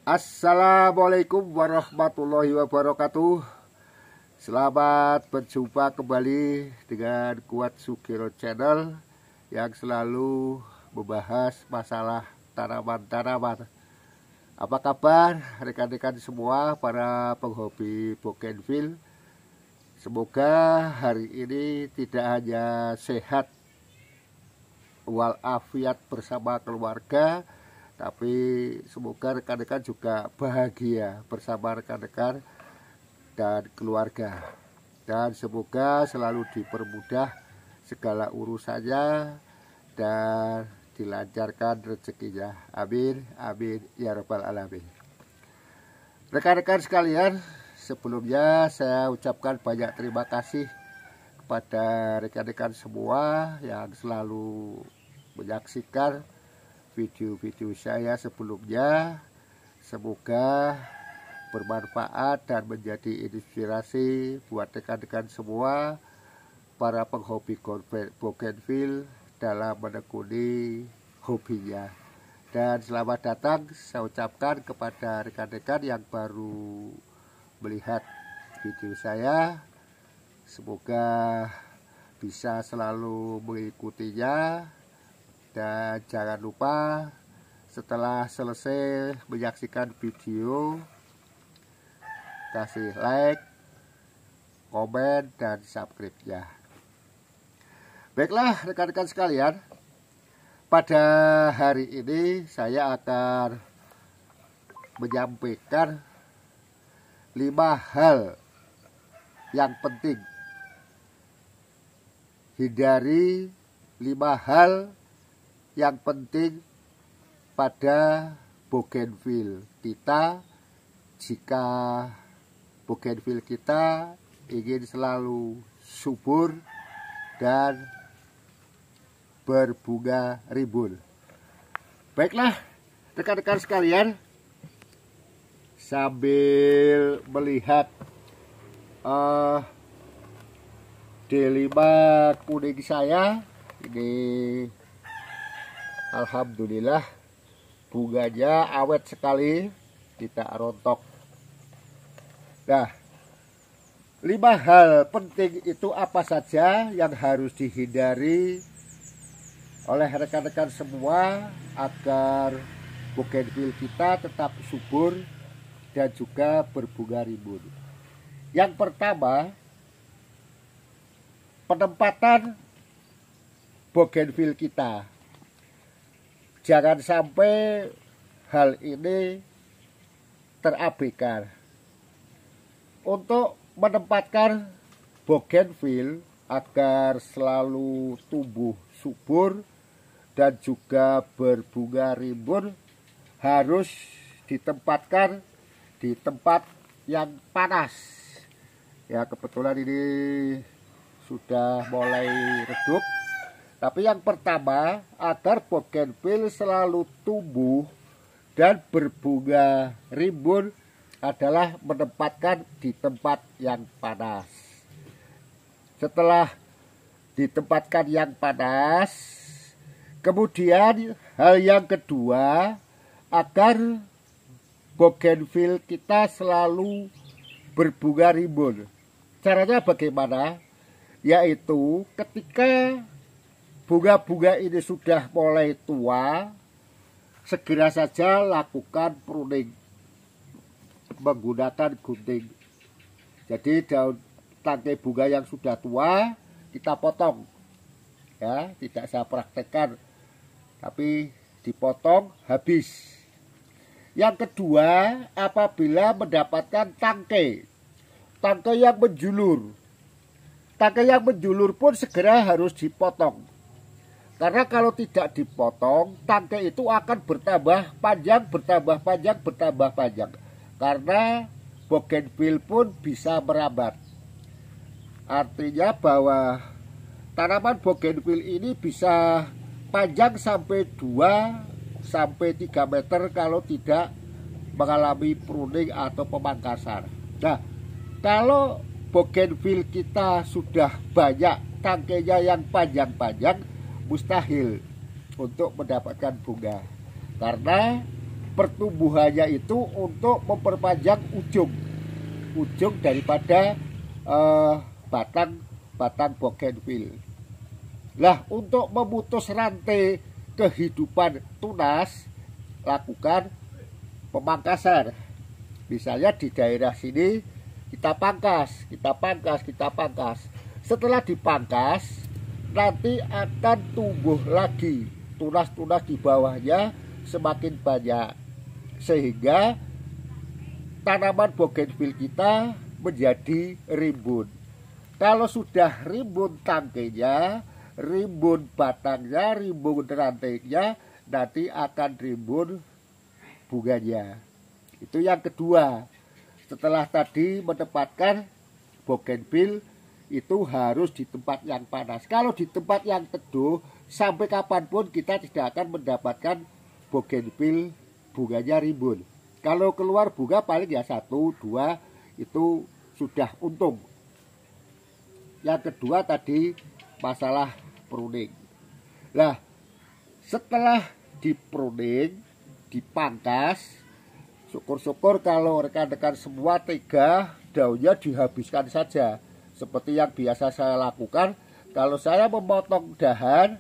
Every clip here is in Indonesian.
Assalamualaikum warahmatullahi wabarakatuh. Selamat berjumpa kembali dengan Kuat Sugiro Channel yang selalu membahas masalah tanaman-tanaman. Apa kabar rekan-rekan semua para penghobi bougainville? Semoga hari ini tidak hanya sehat walafiat bersama keluarga, tapi semoga rekan-rekan juga bahagia bersama rekan-rekan dan keluarga. Dan semoga selalu dipermudah segala urusannya dan dilancarkan rezekinya. Amin, amin, ya rabbal alamin. Rekan-rekan sekalian, sebelumnya saya ucapkan banyak terima kasih kepada rekan-rekan semua yang selalu menyaksikan video-video saya sebelumnya. Semoga bermanfaat dan menjadi inspirasi buat rekan-rekan semua para penghobi bougainville dalam menekuni hobinya. Dan selamat datang saya ucapkan kepada rekan-rekan yang baru melihat video saya. Semoga bisa selalu mengikutinya. Dan jangan lupa setelah selesai menyaksikan video, kasih like, komen, dan subscribe-nya. Baiklah rekan-rekan sekalian, pada hari ini saya akan menyampaikan 5 hal yang penting. Hindari 5 hal yang penting pada bougainville kita jika bougainville kita ingin selalu subur dan berbunga rimbun. Baiklah rekan-rekan sekalian, sambil melihat D5 kuning saya ini, alhamdulillah bunganya awet sekali, tidak rontok. Nah, 5 hal penting itu apa saja yang harus dihindari oleh rekan-rekan semua agar bougainville kita tetap subur dan juga berbunga rimbun. Yang pertama, penempatan bougainville kita. Jangan sampai hal ini terabaikan. Untuk menempatkan bougainville agar selalu tumbuh subur dan juga berbunga rimbun, harus ditempatkan di tempat yang panas. Ya, kebetulan ini sudah mulai redup. Tapi yang pertama, agar bougainville selalu tumbuh dan berbunga rimbun adalah menempatkan di tempat yang panas. Setelah ditempatkan yang panas, kemudian hal yang kedua, agar bougainville kita selalu berbunga rimbun. Caranya bagaimana? Yaitu ketika bunga-bunga ini sudah mulai tua, segera saja lakukan pruning menggunakan gunting. Jadi daun tangkai bunga yang sudah tua kita potong. Ya, tidak saya praktekkan, tapi dipotong habis. Yang kedua, apabila mendapatkan tangkai yang menjulur. Tangkai yang menjulur pun segera harus dipotong. Karena kalau tidak dipotong, tangkai itu akan bertambah panjang, bertambah panjang, bertambah panjang. Karena bougainville pun bisa merambat. Artinya bahwa tanaman bougainville ini bisa panjang sampai 2 sampai 3 meter kalau tidak mengalami pruning atau pemangkasan. Nah, kalau bougainville kita sudah banyak tangkainya yang panjang-panjang, mustahil untuk mendapatkan bunga. Karena pertumbuhannya itu untuk memperpanjang ujung daripada batang bougainville. Lah, untuk memutus rantai kehidupan tunas, lakukan pemangkasan. Misalnya di daerah sini kita pangkas. Setelah dipangkas, nanti akan tumbuh lagi tunas-tunas di bawahnya semakin banyak, sehingga tanaman bougainville kita menjadi rimbun. Kalau sudah rimbun tangkainya, rimbun batangnya, rimbun rantainya, nanti akan rimbun bunganya. Itu yang kedua. Setelah tadi menempatkan bougainville itu harus di tempat yang panas. Kalau di tempat yang teduh, sampai kapanpun kita tidak akan mendapatkan bougainville bunganya rimbun. Kalau keluar bunga paling ya 1, 2, itu sudah untung. Yang kedua tadi masalah pruning. Nah, setelah dipruning, dipangkas, syukur-syukur kalau rekan-rekan semua tega, daunnya dihabiskan saja. Seperti yang biasa saya lakukan, kalau saya memotong dahan,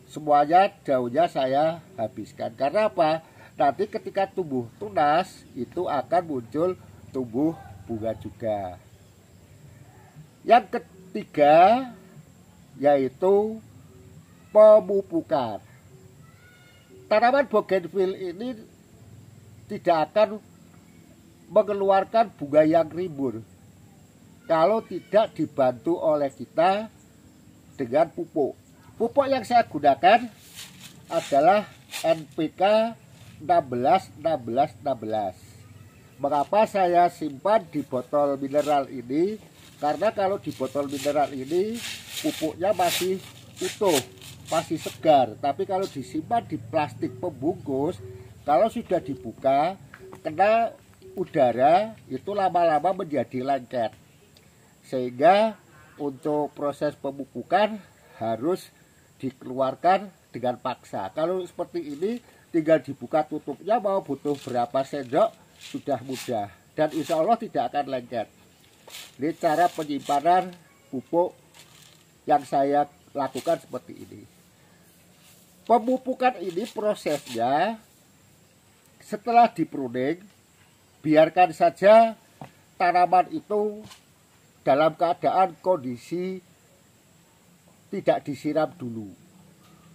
semuanya daunnya saya habiskan. Karena apa? Nanti ketika tumbuh tunas, itu akan muncul tumbuh bunga juga. Yang ketiga, yaitu pemupukan. Tanaman bougainville ini tidak akan mengeluarkan bunga yang rimbun kalau tidak dibantu oleh kita dengan pupuk. Pupuk yang saya gunakan adalah NPK 16-16-16. Mengapa saya simpan di botol mineral ini? Karena kalau di botol mineral ini pupuknya masih utuh, masih segar. Tapi kalau disimpan di plastik pembungkus, kalau sudah dibuka, kena udara, itu lama-lama menjadi lengket. Sehingga untuk proses pemupukan harus dikeluarkan dengan paksa. Kalau seperti ini, tinggal dibuka tutupnya, mau butuh berapa sendok, sudah mudah. Dan insya Allah tidak akan lengket. Ini cara penyimpanan pupuk yang saya lakukan seperti ini. Pemupukan ini prosesnya, setelah dipruning, biarkan saja tanaman itu dalam keadaan kondisi tidak disiram dulu.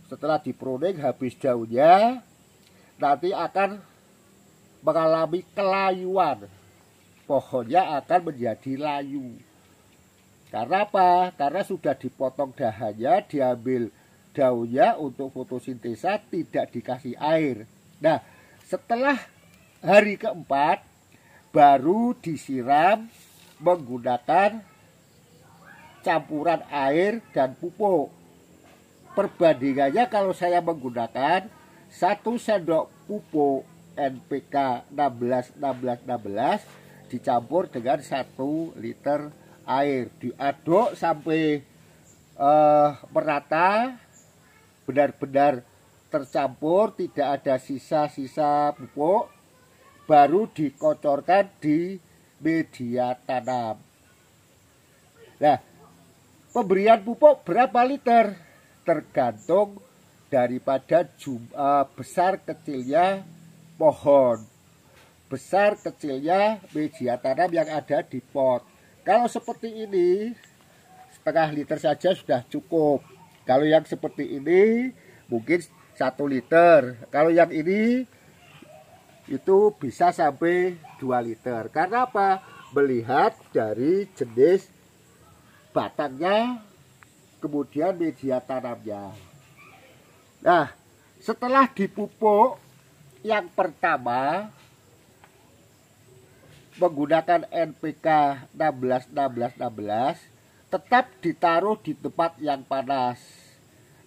Setelah dipruning, habis daunnya, nanti akan mengalami kelayuan. Pohonnya akan menjadi layu. Karena apa? Karena sudah dipotong dahannya, diambil daunnya untuk fotosintesa, tidak dikasih air. Nah, setelah hari keempat, baru disiram menggunakan campuran air dan pupuk. Perbandingannya kalau saya menggunakan 1 sendok pupuk NPK 16-16-16 dicampur dengan 1 liter air. Diaduk sampai merata, benar-benar tercampur, tidak ada sisa-sisa pupuk, baru dikocorkan di media tanam. Nah, pemberian pupuk berapa liter? Tergantung daripada besar kecilnya pohon, besar kecilnya media tanam yang ada di pot. Kalau seperti ini, setengah liter saja sudah cukup. Kalau yang seperti ini, mungkin 1 liter. Kalau yang ini, itu bisa sampai 2 liter. Karena apa? Melihat dari jenis batangnya, kemudian media tanamnya. Nah, setelah dipupuk yang pertama menggunakan NPK 16-16-16, tetap ditaruh di tempat yang panas.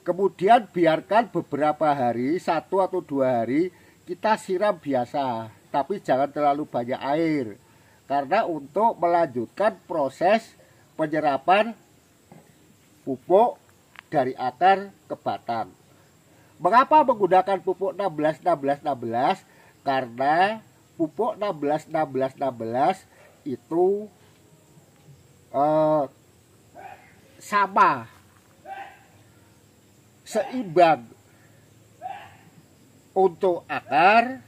Kemudian biarkan beberapa hari, 1 atau 2 hari, kita siram biasa, tapi jangan terlalu banyak air. Karena untuk melanjutkan proses penyerapan pupuk dari akar ke batang. Mengapa menggunakan pupuk 16 16 16? Karena pupuk 16 16 16 itu sama, seimbang untuk akar,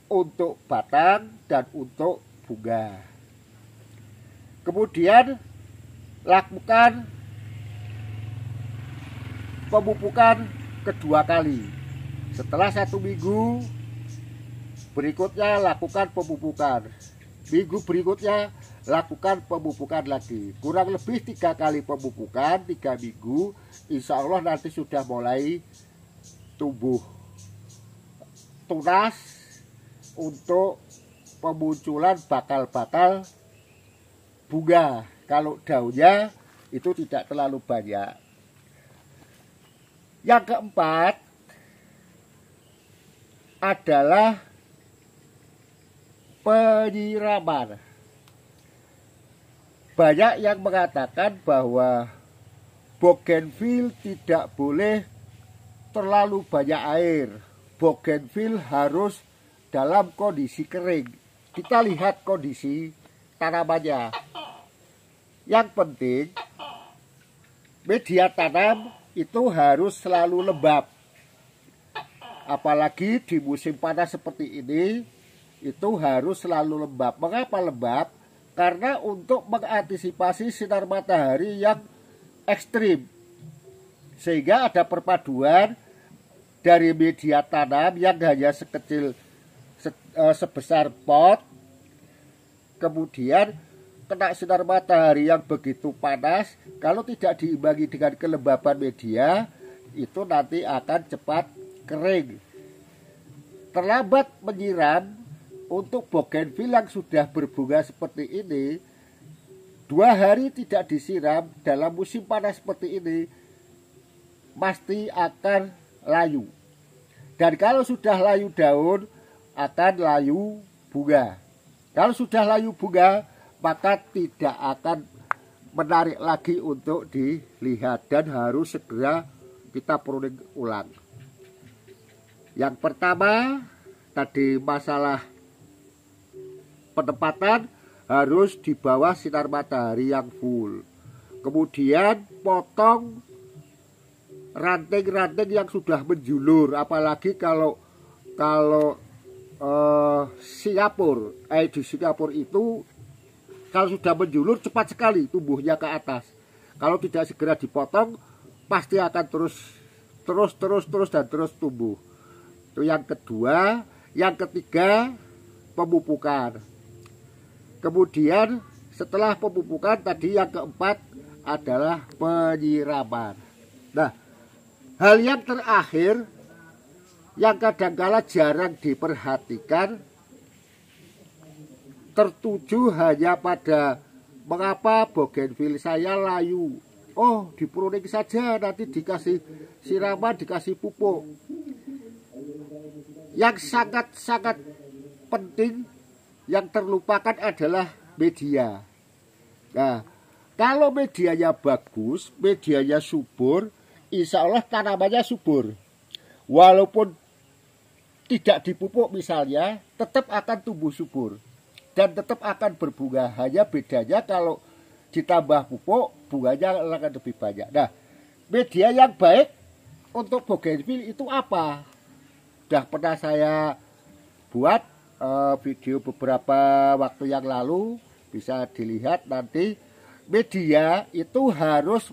untuk batang, dan untuk bunga. Kemudian lakukan pemupukan kedua kali. Setelah 1 minggu berikutnya lakukan pemupukan. Minggu berikutnya lakukan pemupukan lagi. Kurang lebih 3 kali pemupukan, 3 minggu, insya Allah nanti sudah mulai tumbuh tunas untuk pemunculan bakal-bakal bunga. Kalau daunnya itu tidak terlalu banyak. Yang keempat adalah penyiraman. Banyak yang mengatakan bahwa bougainville tidak boleh terlalu banyak air. Bougainville harus dalam kondisi kering. Kita lihat kondisi tanamannya. Yang penting media tanam itu harus selalu lembab. Apalagi di musim panas seperti ini, itu harus selalu lembab. Mengapa lembab? Karena untuk mengantisipasi sinar matahari yang ekstrim. Sehingga ada perpaduan dari media tanam yang hanya sebesar pot, kemudian kena sinar matahari yang begitu panas. Kalau tidak diimbangi dengan kelembaban media, itu nanti akan cepat kering. Terlambat menyiram untuk bougainville yang sudah berbunga seperti ini, 2 hari tidak disiram dalam musim panas seperti ini, pasti akan layu. Dan kalau sudah layu daun, akan layu bunga. Kalau sudah layu bunga, maka tidak akan menarik lagi untuk dilihat dan harus segera kita pruning ulang. Yang pertama tadi masalah penempatan harus di bawah sinar matahari yang full. Kemudian potong ranting-ranting yang sudah menjulur, apalagi kalau di Singapura itu kalau sudah menjulur cepat sekali tumbuhnya ke atas. Kalau tidak segera dipotong pasti akan terus tumbuh. Itu yang kedua. Yang ketiga, pemupukan. Kemudian setelah pemupukan tadi yang keempat adalah penyiraman. Nah, hal yang terakhir yang kadangkala jarang diperhatikan, tertuju hanya pada mengapa bougainville saya layu. Oh, di pruning saja, nanti dikasih siraman, dikasih pupuk. Yang sangat-sangat penting yang terlupakan adalah media. Nah, kalau medianya bagus, medianya subur, insya Allah tanamannya subur. Walaupun tidak dipupuk misalnya, tetap akan tumbuh subur dan tetap akan berbunga. Hanya bedanya kalau ditambah pupuk, bunganya akan lebih banyak. Nah, media yang baik untuk bougainville itu apa? Sudah pernah saya buat video beberapa waktu yang lalu, bisa dilihat nanti. Media itu harus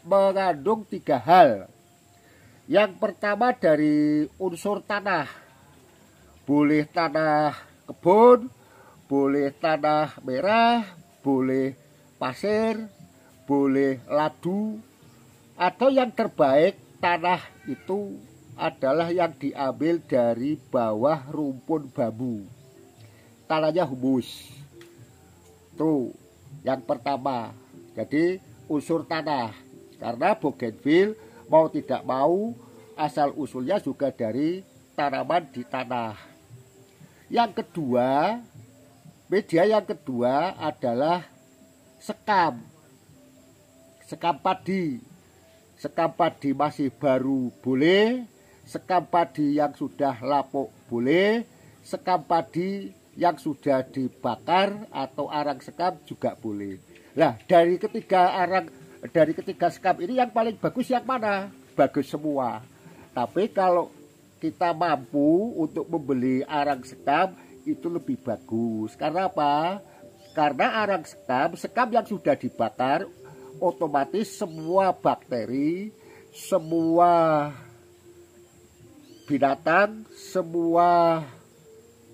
mengandung 3 hal. Yang pertama dari unsur tanah. Boleh tanah kebun, boleh tanah merah, boleh pasir, boleh ladu, atau yang terbaik tanah itu adalah yang diambil dari bawah rumpun bambu. Tanahnya humus. Tuh, yang pertama. Jadi unsur tanah. Karena bougainville mau tidak mau asal usulnya juga dari tanaman di tanah. Yang kedua, media yang kedua adalah sekam. Sekam padi. Sekam padi masih baru boleh, sekam padi yang sudah lapuk boleh, sekam padi yang sudah dibakar atau arang sekam juga boleh. Nah, dari ketiga sekam ini yang paling bagus yang mana? Bagus semua. Tapi kalau kita mampu untuk membeli arang sekam itu lebih bagus. Karena apa? Karena arang sekam yang sudah dibakar, otomatis semua bakteri, semua binatang, semua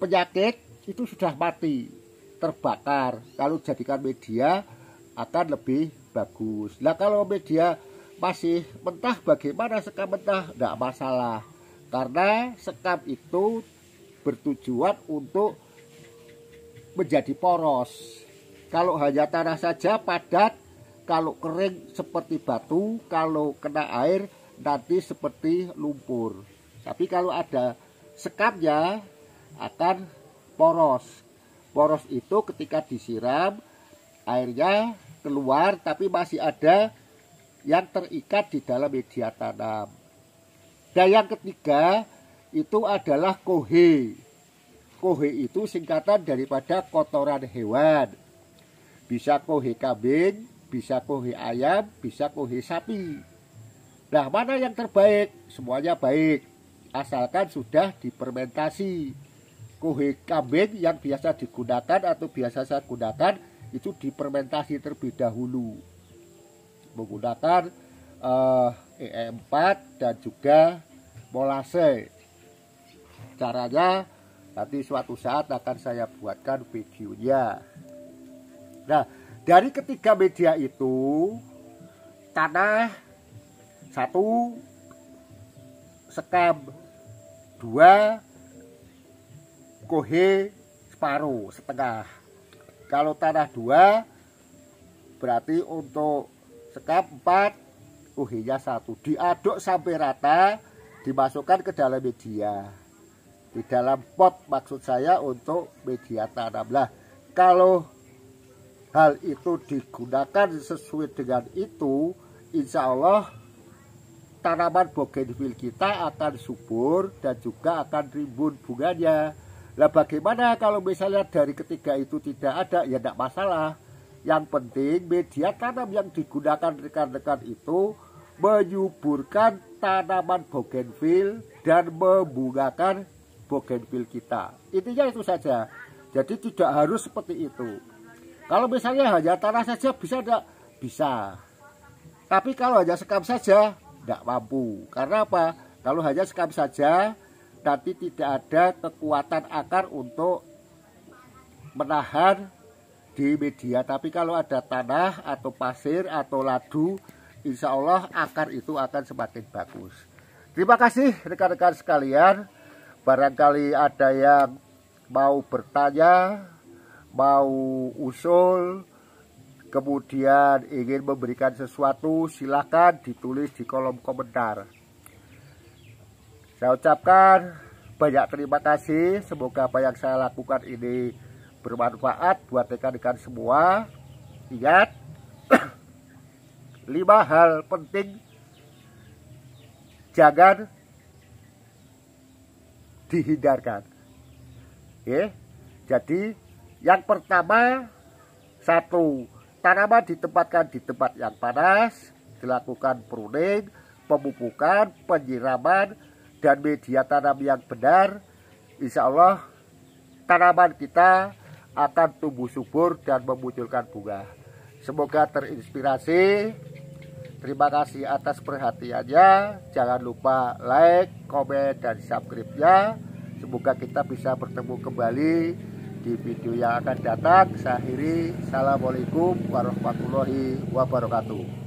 penyakit itu sudah mati, terbakar. Kalau jadikan media akan lebih bagus. Nah, kalau media masih mentah, bagaimana sekam mentah? Tidak masalah. Karena sekam itu bertujuan untuk menjadi poros. Kalau hanya tanah saja padat, kalau kering seperti batu, kalau kena air nanti seperti lumpur. Tapi kalau ada sekamnya akan poros. Poros itu ketika disiram airnya keluar, tapi masih ada yang terikat di dalam media tanam. Dan yang ketiga itu adalah kohe. Kohe itu singkatan daripada kotoran hewan. Bisa kohe kambing, bisa kohe ayam, bisa kohe sapi. Nah, mana yang terbaik? Semuanya baik, asalkan sudah difermentasi. Kohe kambing yang biasa digunakan atau biasa saya gunakan itu difermentasi terlebih dahulu menggunakan E4 dan juga molase. Caranya nanti suatu saat akan saya buatkan videonya. Nah, dari ketiga media itu, tanah 1, sekam 2, kohe separuh, setengah. Kalau tanah 2 berarti untuk sekam 4, kohenya 1. Diaduk sampai rata, dimasukkan ke dalam media. Di dalam pot maksud saya untuk media tanam. Lah, kalau hal itu digunakan sesuai dengan itu, insya Allah tanaman bougainville kita akan subur dan juga akan rimbun bunganya. Lah, bagaimana kalau misalnya dari ketiga itu tidak ada? Ya tidak masalah. Yang penting media tanam yang digunakan rekan-rekan itu menyuburkan tanaman bougainville dan membungakan bougainville kita. Intinya itu saja. Jadi tidak harus seperti itu. Kalau misalnya hanya tanah saja bisa tidak? Bisa. Tapi kalau hanya sekam saja tidak mampu. Karena apa? Kalau hanya sekam saja nanti tidak ada kekuatan akar untuk menahan di media. Tapi kalau ada tanah atau pasir atau ladu, insya Allah akar itu akan semakin bagus. Terima kasih rekan-rekan sekalian. Barangkali ada yang mau bertanya, mau usul, kemudian ingin memberikan sesuatu, silakan ditulis di kolom komentar. Saya ucapkan banyak terima kasih. Semoga apa yang saya lakukan ini bermanfaat buat rekan-rekan semua. Ingat 5 hal penting jangan dihindarkan. Oke. Jadi yang pertama, 1, tanaman ditempatkan di tempat yang panas, dilakukan pruning, pemupukan, penyiraman, dan media tanam yang benar. Insya Allah tanaman kita akan tumbuh subur dan memunculkan bunga. Semoga terinspirasi. Terima kasih atas perhatiannya. Jangan lupa like, komen, dan subscribe-nya. Semoga kita bisa bertemu kembali di video yang akan datang. Saya akhiri. Assalamualaikum warahmatullahi wabarakatuh.